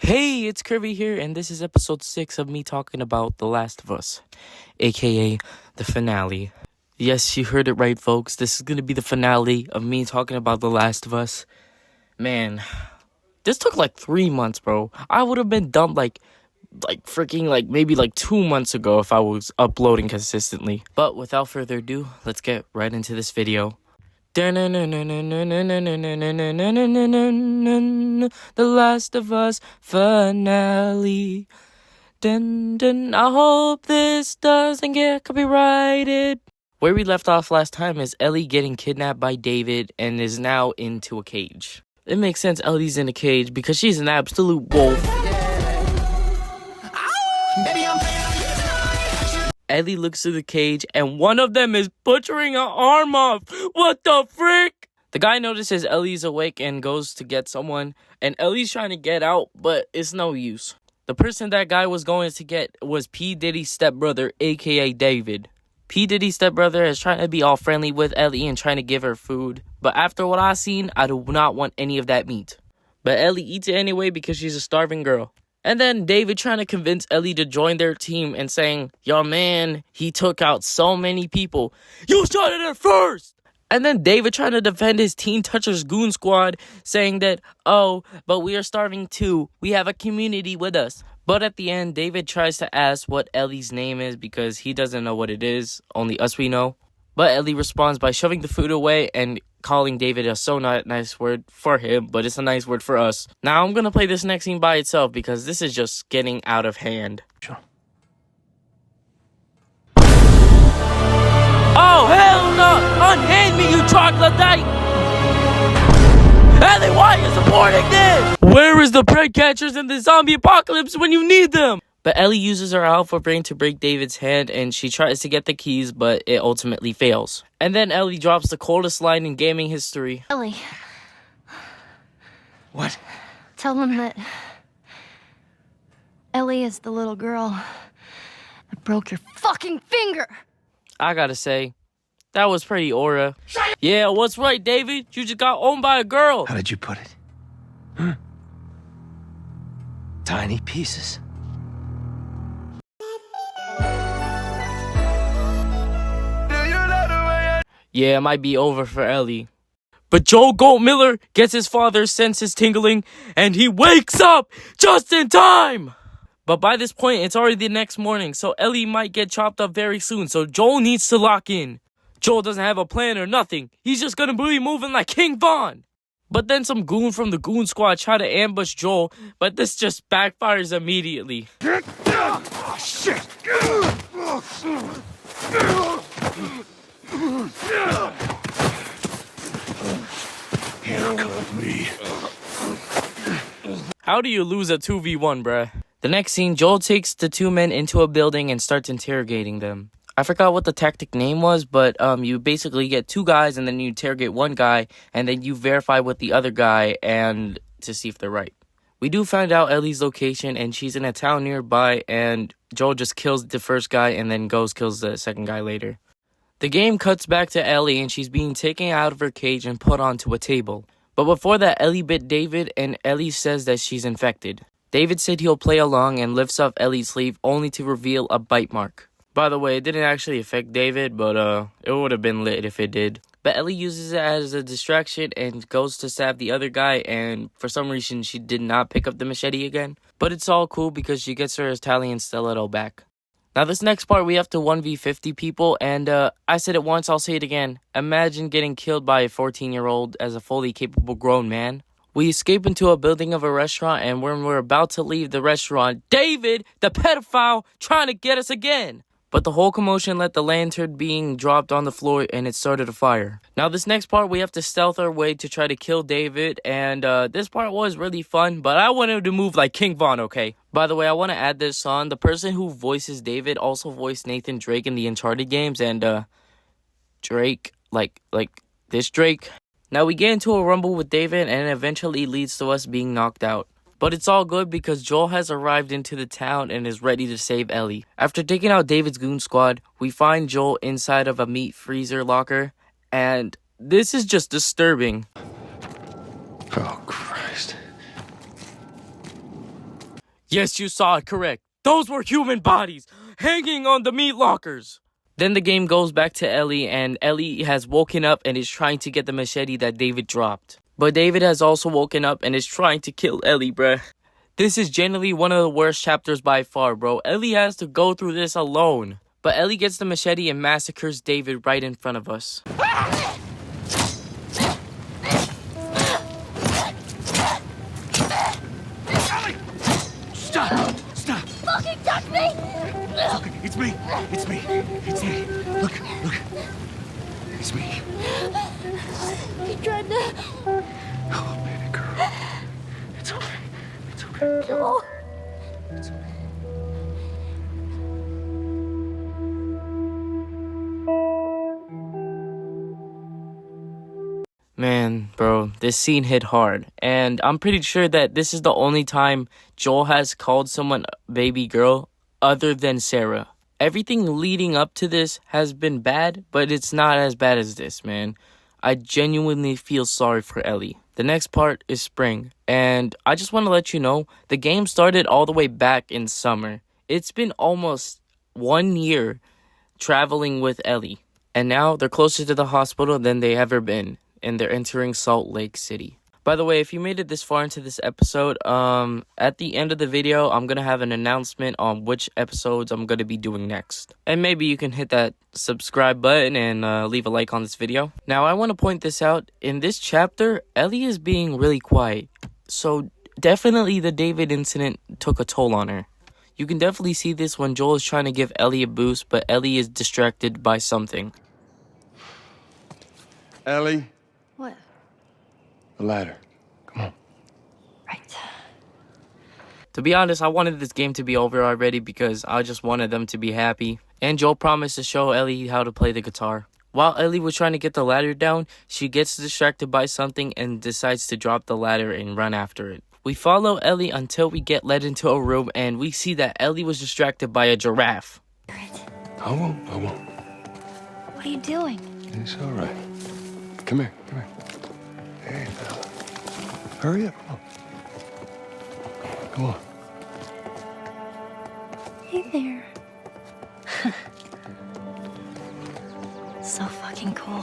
Hey, it's Kirby here, and this is episode 6 of me talking about The Last of Us, aka the finale. Yes, you heard it right, folks. This is gonna be the finale of me talking about The Last of Us. Man, this took like 3 months, bro. I would have been done maybe 2 months ago if I was uploading consistently. But without further ado, let's get right into this video. The Last of Us finale. I hope this doesn't get copyrighted. Where we left off last time is Ellie getting kidnapped by David and is now into a cage. It makes sense Ellie's in a cage because she's an absolute wolf. Ellie looks through the cage and one of them is butchering an arm off. What the frick? The guy notices Ellie's awake and goes to get someone, and Ellie's trying to get out, but it's no use. The person that guy was going to get was P. Diddy's stepbrother, aka David. P. Diddy's stepbrother is trying to be all friendly with Ellie and trying to give her food, but after what I've seen, I do not want any of that meat. But Ellie eats it anyway because she's a starving girl. And then David trying to convince Ellie to join their team and saying, "Yo, man, he took out so many people. You started it first!" And then David trying to defend his Teen Touchers Goon Squad, saying that, "Oh, but we are starving too. We have a community with us." But at the end, David tries to ask what Ellie's name is because he doesn't know what it is. Only us we know. But Ellie responds by shoving the food away and calling David a so not nice word for him, but it's a nice word for us. Now I'm gonna play this next scene by itself because this is just getting out of hand. Sure. Oh, hell no! Unhand me, you troglodyte! Ellie, why are you supporting this? Where is the prey catchers in the zombie apocalypse when you need them? But Ellie uses her alpha brain to break David's hand, and she tries to get the keys, but it ultimately fails. And then Ellie drops the coldest line in gaming history. Ellie. What? Tell them that Ellie is the little girl that broke your fucking finger. I gotta say, that was pretty aura. Yeah, what's right, David? You just got owned by a girl. How did you put it? Huh? Tiny pieces. Yeah, it might be over for Ellie. But Joel Goldmiller gets his father's senses tingling, and he wakes up just in time! But by this point, it's already the next morning, so Ellie might get chopped up very soon, so Joel needs to lock in. Joel doesn't have a plan or nothing. He's just gonna be moving like King Von. But then some goon from the Goon Squad try to ambush Joel, but this just backfires immediately. Oh, shit! Handcuff me. How do you lose a 2v1, bruh? The next scene, Joel takes the two men into a building and starts interrogating them. I forgot what the tactic name was, but you basically get two guys and then you interrogate one guy and then you verify with the other guy and to see if they're right. We do find out Ellie's location and she's in a town nearby, and Joel just kills the first guy and then kills the second guy later. The game cuts back to Ellie and she's being taken out of her cage and put onto a table. But before that, Ellie bit David and Ellie says that she's infected. David said he'll play along and lifts up Ellie's sleeve only to reveal a bite mark. By the way, it didn't actually affect David, but it would have been lit if it did. But Ellie uses it as a distraction and goes to stab the other guy, and for some reason she did not pick up the machete again. But it's all cool because she gets her Italian stiletto back. Now this next part we have to 1v50 people, and I said it once, I'll say it again. Imagine getting killed by a 14-year-old as a fully capable grown man. We escape into a building of a restaurant, and when we're about to leave the restaurant, David, the pedophile, trying to get us again. But the whole commotion led the lantern being dropped on the floor and it started a fire. Now this next part we have to stealth our way to try to kill David, and this part was really fun, but I wanted to move like King Von, okay? By the way, I want to add this on. The person who voices David also voiced Nathan Drake in the Uncharted games, and Drake, like this Drake. Now we get into a rumble with David and it eventually leads to us being knocked out. But it's all good because Joel has arrived into the town and is ready to save Ellie. After taking out David's goon squad, we find Joel inside of a meat freezer locker, and this is just disturbing. Oh, Christ. Yes, you saw it correct. Those were human bodies hanging on the meat lockers. Then the game goes back to Ellie, and Ellie has woken up and is trying to get the machete that David dropped. But David has also woken up and is trying to kill Ellie, bruh. This is generally one of the worst chapters by far, bro. Ellie has to go through this alone. But Ellie gets the machete and massacres David right in front of us. Stop! Stop! Fucking touch me! Look, it's me! It's me! It's me! Look! It's me. He tried to... Oh, baby girl. It's okay. It's okay. Joel. It's okay. Man, bro, this scene hit hard. And I'm pretty sure that this is the only time Joel has called someone baby girl other than Sarah. Everything leading up to this has been bad, but it's not as bad as this, man. I genuinely feel sorry for Ellie. The next part is spring, and I just want to let you know, the game started all the way back in summer. It's been almost 1 year traveling with Ellie, and now they're closer to the hospital than they ever been, and they're entering Salt Lake City. By the way, if you made it this far into this episode, at the end of the video, I'm going to have an announcement on which episodes I'm going to be doing next. And maybe you can hit that subscribe button and leave a like on this video. Now, I want to point this out. In this chapter, Ellie is being really quiet. So, definitely the David incident took a toll on her. You can definitely see this when Joel is trying to give Ellie a boost, but Ellie is distracted by something. Ellie, What? the ladder. Come on. Right. To be honest, I wanted this game to be over already because I just wanted them to be happy. And Joel promised to show Ellie how to play the guitar. While Ellie was trying to get the ladder down, she gets distracted by something and decides to drop the ladder and run after it. We follow Ellie until we get led into a room and we see that Ellie was distracted by a giraffe. I won't. What are you doing? It's all right. Come here. Hey, fella. Hurry up. Come on. Hey there. So fucking cool.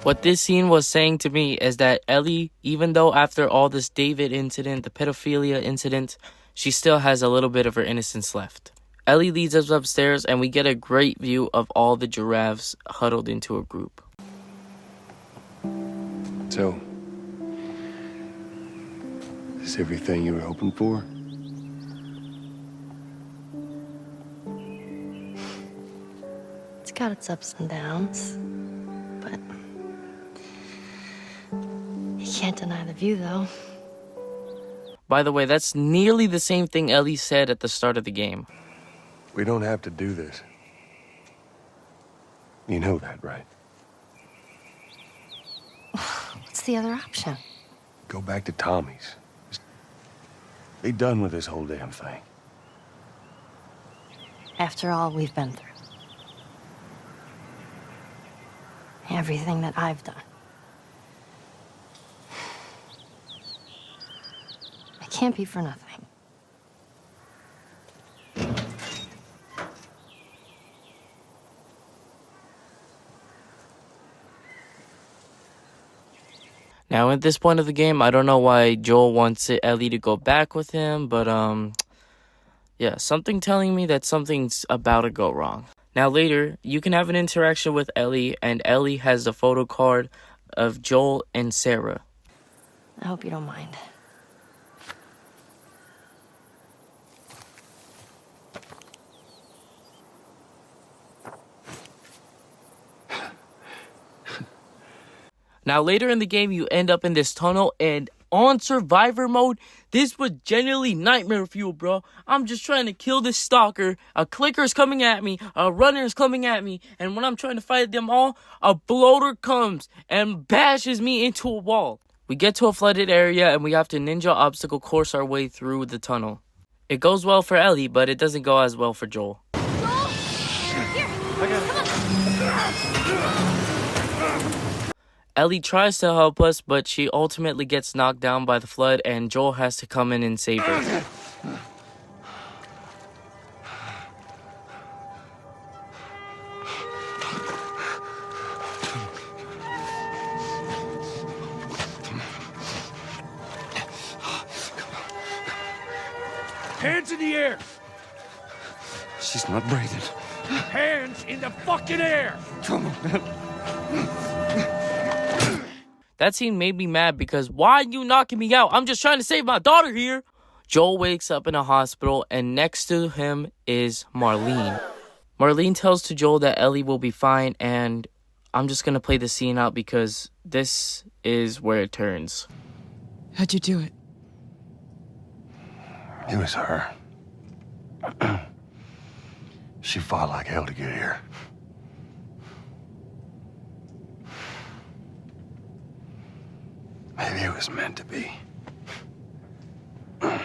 What this scene was saying to me is that Ellie, even though after all this David incident, the pedophilia incident, she still has a little bit of her innocence left. Ellie leads us upstairs and we get a great view of all the giraffes huddled into a group. So, is this everything you were hoping for? It's got its ups and downs, but you can't deny the view, though. By the way, that's nearly the same thing Ellie said at the start of the game. We don't have to do this. You know that, right? What's the other option? Go back to Tommy's. Just be done with this whole damn thing. After all we've been through. Everything that I've done. It can't be for nothing. Now, at this point of the game, I don't know why Joel wants Ellie to go back with him, but, yeah, something telling me that something's about to go wrong. Now, later, you can have an interaction with Ellie, and Ellie has the photo card of Joel and Sarah. I hope you don't mind. Now, later in the game, you end up in this tunnel, and on survivor mode, this was genuinely nightmare fuel, bro. I'm just trying to kill this stalker. A clicker's coming at me. A runner's coming at me. And when I'm trying to fight them all, a bloater comes and bashes me into a wall. We get to a flooded area, and we have to ninja obstacle course our way through the tunnel. It goes well for Ellie, but it doesn't go as well for Joel. Ellie tries to help us, but she ultimately gets knocked down by the flood, and Joel has to come in and save her. Hands in the air! She's not breathing. Hands in the fucking air! Come on. That scene made me mad because why are you knocking me out? I'm just trying to save my daughter here. Joel wakes up in a hospital, and next to him is Marlene. Marlene tells to Joel that Ellie will be fine, and I'm just gonna play the scene out because this is where it turns. How'd you do it? It was her. She fought like hell to get here. Maybe it was meant to be. I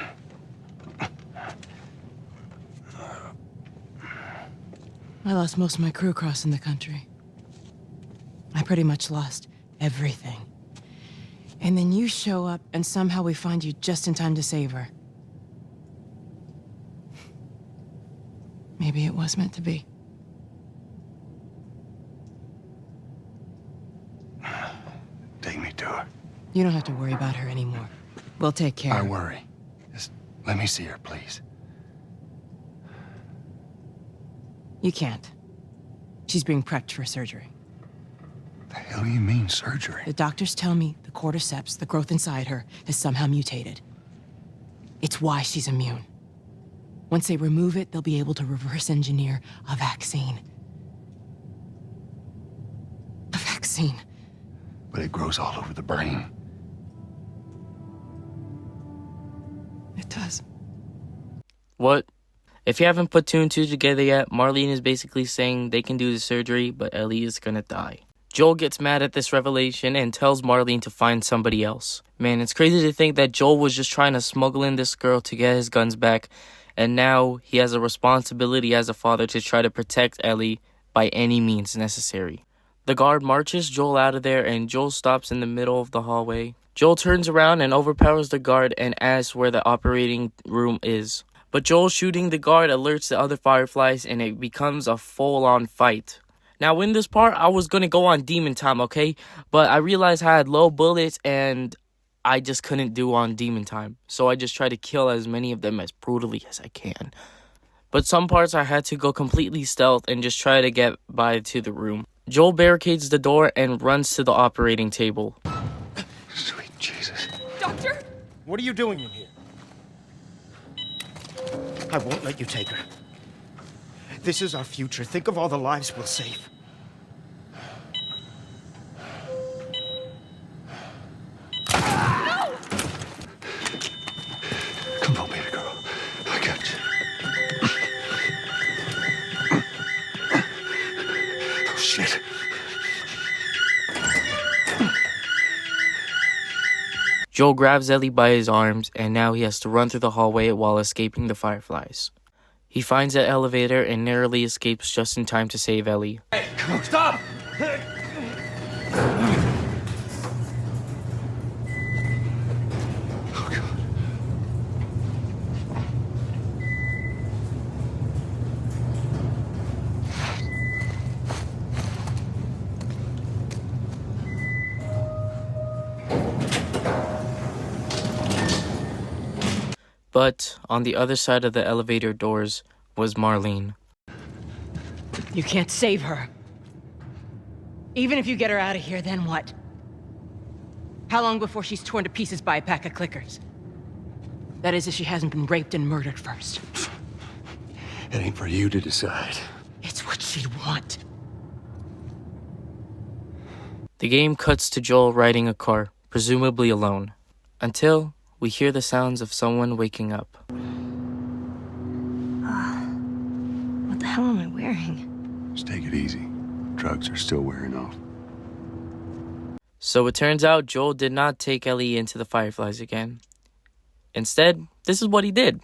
lost most of my crew crossing the country. I pretty much lost everything. And then you show up, and somehow we find you just in time to save her. Maybe it was meant to be. Take me to her. You don't have to worry about her anymore. We'll take care I of her. worry. Just let me see her, please. You can't. She's being prepped for surgery. The hell do you mean, surgery? The doctors tell me the cordyceps, the growth inside her, has somehow mutated. It's why she's immune. Once they remove it, they'll be able to reverse engineer a vaccine. A vaccine. But it grows all over the brain. It does. What? If you haven't put 2 and 2 together yet, Marlene is basically saying they can do the surgery, but Ellie is gonna die. Joel gets mad at this revelation and tells Marlene to find somebody else. Man, it's crazy to think that Joel was just trying to smuggle in this girl to get his guns back, and now he has a responsibility as a father to try to protect Ellie by any means necessary. The guard marches Joel out of there, and Joel stops in the middle of the hallway. Joel turns around and overpowers the guard and asks where the operating room is. But Joel shooting the guard alerts the other Fireflies, and it becomes a full-on fight. Now, in this part, I was going to go on demon time, okay? But I realized I had low bullets, and I just couldn't do on demon time. So I just tried to kill as many of them as brutally as I can. But some parts I had to go completely stealth and just try to get by to the room. Joel barricades the door and runs to the operating table. Sweet Jesus. Doctor? What are you doing in here? I won't let you take her. This is our future. Think of all the lives we'll save. Come on, baby girl. I got you. Oh, shit. Joel grabs Ellie by his arms, and now he has to run through the hallway while escaping the Fireflies. He finds an elevator and narrowly escapes just in time to save Ellie. Hey, stop! Oh, God. But on the other side of the elevator doors was Marlene. You can't save her. Even if you get her out of here, then what? How long before she's torn to pieces by a pack of clickers? That is, if she hasn't been raped and murdered first. It ain't for you to decide. It's what she'd want. The game cuts to Joel riding a car, presumably alone, until we hear the sounds of someone waking up. What the hell am I wearing? Just take it easy. Drugs are still wearing off. So it turns out Joel did not take Ellie into the Fireflies again. Instead, this is what he did.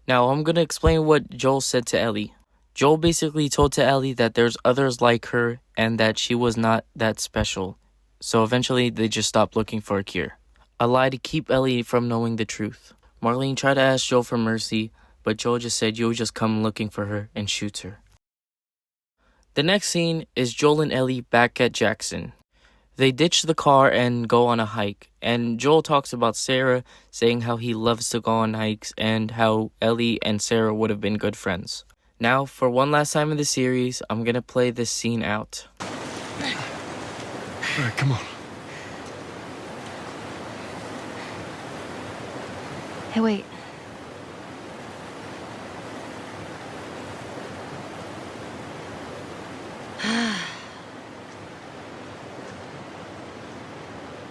Now, I'm going to explain what Joel said to Ellie. Joel basically told to Ellie that there's others like her and that she was not that special. So eventually they just stopped looking for a cure. A lie to keep Ellie from knowing the truth. Marlene tried to ask Joel for mercy, but Joel just said you'll just come looking for her and shoots her. The next scene is Joel and Ellie back at Jackson. They ditch the car and go on a hike, and Joel talks about Sarah, saying how he loves to go on hikes and how Ellie and Sarah would have been good friends. Now, for one last time in the series, I'm gonna play this scene out. All right, come on. Hey, wait.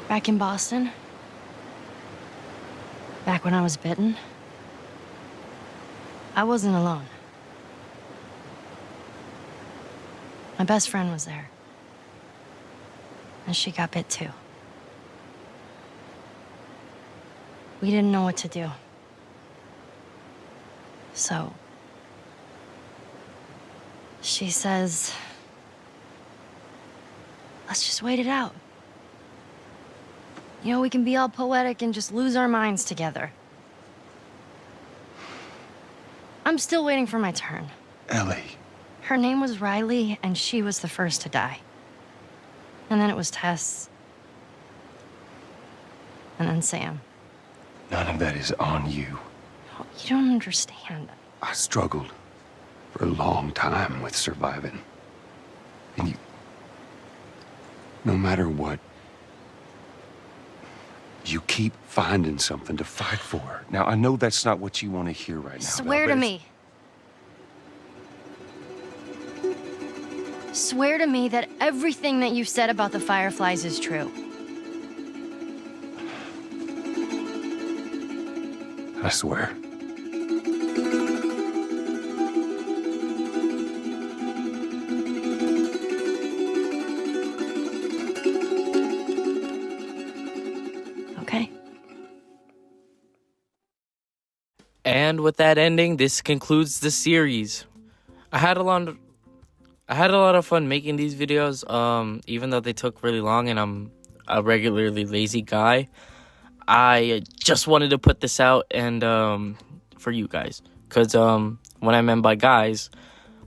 Back in Boston, back when I was bitten, I wasn't alone. My best friend was there. And she got bit too. We didn't know what to do. So, she says, let's just wait it out. You know, we can be all poetic and just lose our minds together. I'm still waiting for my turn. Ellie. Her name was Riley, and she was the first to die. And then it was Tess. And then Sam. None of that is on you. Oh, you don't understand. I struggled for a long time with surviving. And you... No matter what, you keep finding something to fight for. Now, I know that's not what you want to hear right now. Swear to me. Swear to me that everything that you said about the Fireflies is true. I swear. Okay? And with that ending, this concludes the series. I had a lot of fun making these videos, even though they took really long and I'm a regularly lazy guy. I just wanted to put this out and for you guys, because when I meant by guys,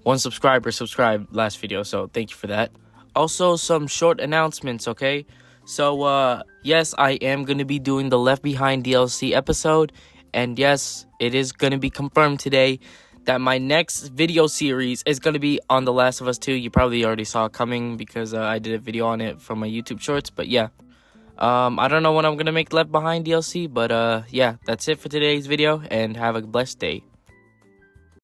one subscriber subscribed last video, so thank you for that. Also, some short announcements, okay? So yes, I am going to be doing the Left Behind DLC episode, and yes, it is going to be confirmed today that my next video series is going to be on The Last of Us 2. You probably already saw it coming because I did a video on it from my YouTube shorts, but yeah. I don't know when I'm going to make Left Behind DLC, but yeah, that's it for today's video, and have a blessed day.